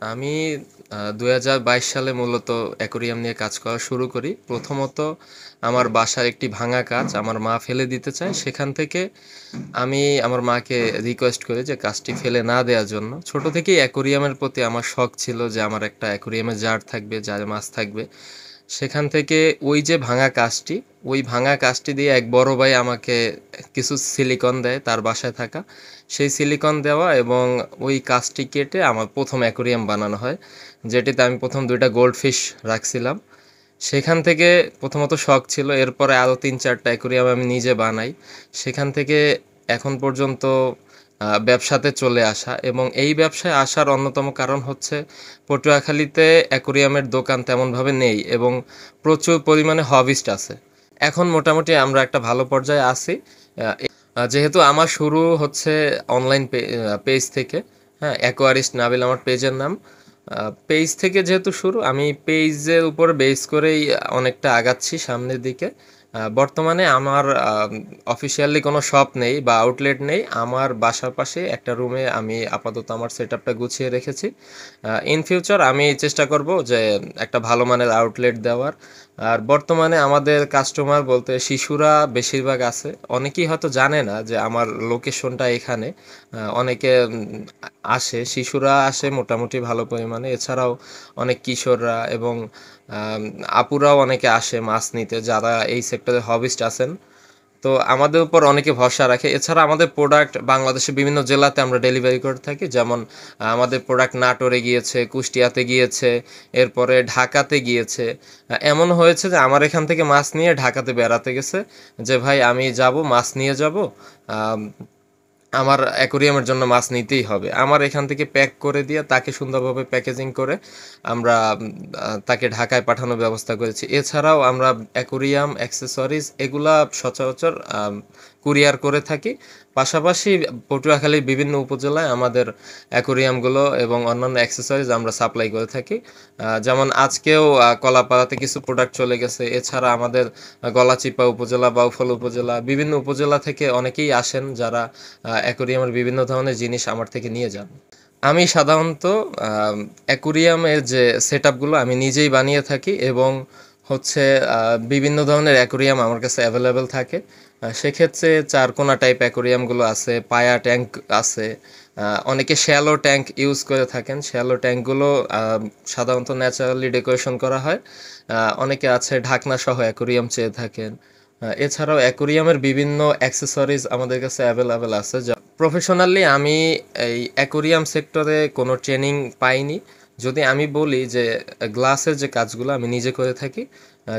আমি ২০২২ সালে মূলত অ্যাকোরিয়াম নিয়ে কাজ করা শুরু করি। প্রথমত আমার বাসার একটি ভাঙা কাঁচ আমার মা ফেলে দিতে চায়। সেখান থেকে আমি আমার মাকে রিকোয়েস্ট করি যে কাঁচটি ফেলে না দেওয়ার জন্য। ছোট থেকেই অ্যাকোরিয়ামের প্রতি আমার শখ ছিল যে আমার একটা অ্যাকোরিয়ামে জার থাকবে, জারে মাছ থাকবে। সেখান থেকে ওই যে ভাঙা কাঁচটি, ওই ভাঙা কাঁচটি দিয়ে এক বড় ভাই আমাকে কিছু সিলিকন দেয় তার বাসায় থাকা। সেই সিলিকন দেওয়া এবং ওই কাঁচটি কেটে আমার ১ম অ্যাকোরিয়াম বানানো হয়। যেটিতে আমি ১ম ২ টা গোল্ডফিশ রাখছিলাম। সেখান থেকে প্রথমত শখ ছিল। এরপরে আরও ৩-৪ টা অ্যাকোরিয়াম আমি নিজে বানাই। সেখান থেকে এখন পর্যন্ত ব্যবসাতে চলে আসা এবং এই ব্যবসায় আসার অন্যতম কারণ হচ্ছে পটুয়াখালীতে অ্যাকোরিয়ামের দোকান তেমনভাবে নেই এবং প্রচুর পরিমাণে হবিস্ট আছে। এখন মোটামুটি আমরা একটা ভালো পর্যায়ে আছি। যেহেতু আমার শুরু হচ্ছে অনলাইন পেজ থেকে, হ্যাঁ? অ্যাকোয়ারিস্ট নাবিল আমার পেজের নাম। পেজ থেকে যেহেতু শুরু, আমি পেজের উপর বেস করেই অনেকটা আগাচ্ছি সামনের দিকে। বর্তমানে আমার অফিসিয়ালি কোনো শপ নেই বা আউটলেট নেই। আমার বাসার পাশে একটা রুমে আমি আপাতত আমার সেটআপটা গুছিয়ে রেখেছি। ইন ফিউচার আমি চেষ্টা করব যে একটা ভালো মানের আউটলেট দেওয়ার। আর বর্তমানে আমাদের কাস্টমার বলতে শিশুরা বেশিরভাগ আছে। অনেকেই হয়তো জানে না যে আমার লোকেশনটা এখানে। অনেকে আসে, শিশুরা আসে মোটামুটি ভালো পরিমাণে। এছাড়াও অনেক কিশোররা এবং আম আপুরাও অনেকে আসে মাছ নিতে যারা এই সেক্টরে হবিস্ট আছেন। তো আমাদের উপর অনেকে ভরসা রাখে। এছাড়া আমাদের প্রোডাক্ট বাংলাদেশের বিভিন্ন জেলাতে আমরা ডেলিভারি করে থাকি। যেমন আমাদের প্রোডাক্ট নাটোরে গিয়েছে, কুষ্টিয়াতে গিয়েছে, এরপরে ঢাকাতে গিয়েছে। এমন হয়েছে যে আমার এখান থেকে মাছ নিয়ে ঢাকাতে বেড়াতে গেছে যে, "ভাই আমি যাবো, মাছ নিয়ে যাবো। আম আমার অ্যাকোরিয়ামের জন্য মাছ নিতেই হবে।" আমার এখান থেকে প্যাক করে দিয়ে তাকে সুন্দরভাবে প্যাকেজিং করে আমরা তাকে ঢাকায় পাঠানোর ব্যবস্থা করেছি। এছাড়াও আমরা অ্যাকোরিয়াম, অ্যাক্সেসরিজ এগুলা সচরাচর কুরিয়ার করে থাকি। পাশাপাশি পটুয়াখালীর বিভিন্ন উপজেলায় আমাদের অ্যাকোরিয়ামগুলো এবং অন্যান্য অ্যাক্সেসরিজ আমরা সাপ্লাই করে থাকি। যেমন আজকেও কলাপাড়াতে কিছু প্রোডাক্ট চলে গেছে। এছাড়া আমাদের গলাচিপা উপজেলা, বাউফল উপজেলা, বিভিন্ন উপজেলা থেকে অনেকেই আসেন যারা অ্যাকোরিয়ামের বিভিন্ন ধরনের জিনিস আমার থেকে নিয়ে যান। আমি সাধারণত অ্যাকোরিয়ামের যে সেটআপগুলো আমি নিজেই বানিয়ে থাকি এবং হচ্ছে বিভিন্ন ধরনের অ্যাকোরিয়াম আমার কাছে অ্যাভেলেবেল থাকে। সেক্ষেত্রে চারকোনা টাইপ অ্যাকোরিয়ামগুলো আছে, পায়া ট্যাঙ্ক আছে। অনেকে শ্যালো ট্যাঙ্ক ইউজ করে থাকেন। শ্যালো ট্যাঙ্কগুলো সাধারণত ন্যাচারালি ডেকোরেশন করা হয়। অনেকে আছে ঢাকনা সহ অ্যাকোরিয়াম চেয়ে থাকেন। এছাড়াও অ্যাকোরিয়ামের বিভিন্ন অ্যাক্সেসরিজ আমাদের কাছে অ্যাভেলেবেল আছে। প্রফেশনালি আমি এই অ্যাকোরিয়াম সেক্টরে কোনো ট্রেনিং পাইনি। যদি আমি বলি যে গ্লাসের যে কাজগুলো আমি নিজে করে থাকি,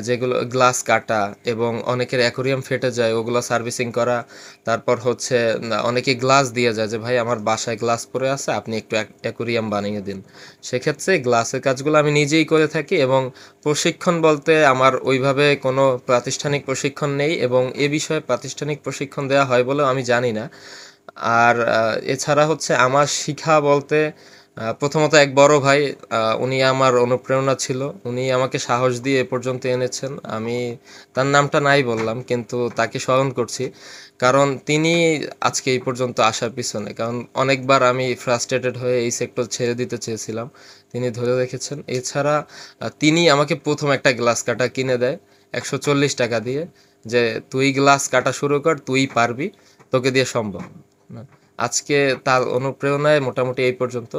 যেগুলো গ্লাস কাটা এবং অনেকের অ্যাকোরিয়াম ফেটে যায় ওগুলো সার্ভিসিং করা। তারপর হচ্ছে অনেকে গ্লাস দিয়ে যায় যে, "ভাই আমার বাসায় গ্লাস পড়ে আছে, আপনি একটু অ্যাকোরিয়াম বানিয়ে দিন।" সেক্ষেত্রে গ্লাসের কাজগুলো আমি নিজেই করে থাকি এবং প্রশিক্ষণ বলতে আমার ওইভাবে কোনো প্রাতিষ্ঠানিক প্রশিক্ষণ নেই এবং এ বিষয়ে প্রাতিষ্ঠানিক প্রশিক্ষণ দেওয়া হয় বলেও আমি জানি না। আর এছাড়া হচ্ছে আমার শিখা বলতে প্রথমত এক বড় ভাই, উনি আমার অনুপ্রেরণা ছিল। উনি আমাকে সাহস দিয়ে এ পর্যন্ত এনেছেন। আমি তার নামটা নাই বললাম কিন্তু তাকে স্মরণ করছি। কারণ তিনি আজকে এই পর্যন্ত আসার পিছনে। কারণ অনেকবার আমি ফ্রাস্ট্রেটেড হয়ে এই সেক্টর ছেড়ে দিতে চেয়েছিলাম। তিনি ধরে রেখেছেন। এছাড়া তিনি আমাকে ১ম একটা গ্লাস কাটা কিনে দেয় ৳১৪০ দিয়ে যে, "তুই গ্লাস কাটা শুরু কর, তুই পারবি। তোকে দিয়ে সম্ভব।" না। আজকে তার অনুপ্রেরণায় মোটামুটি এই পর্যন্ত।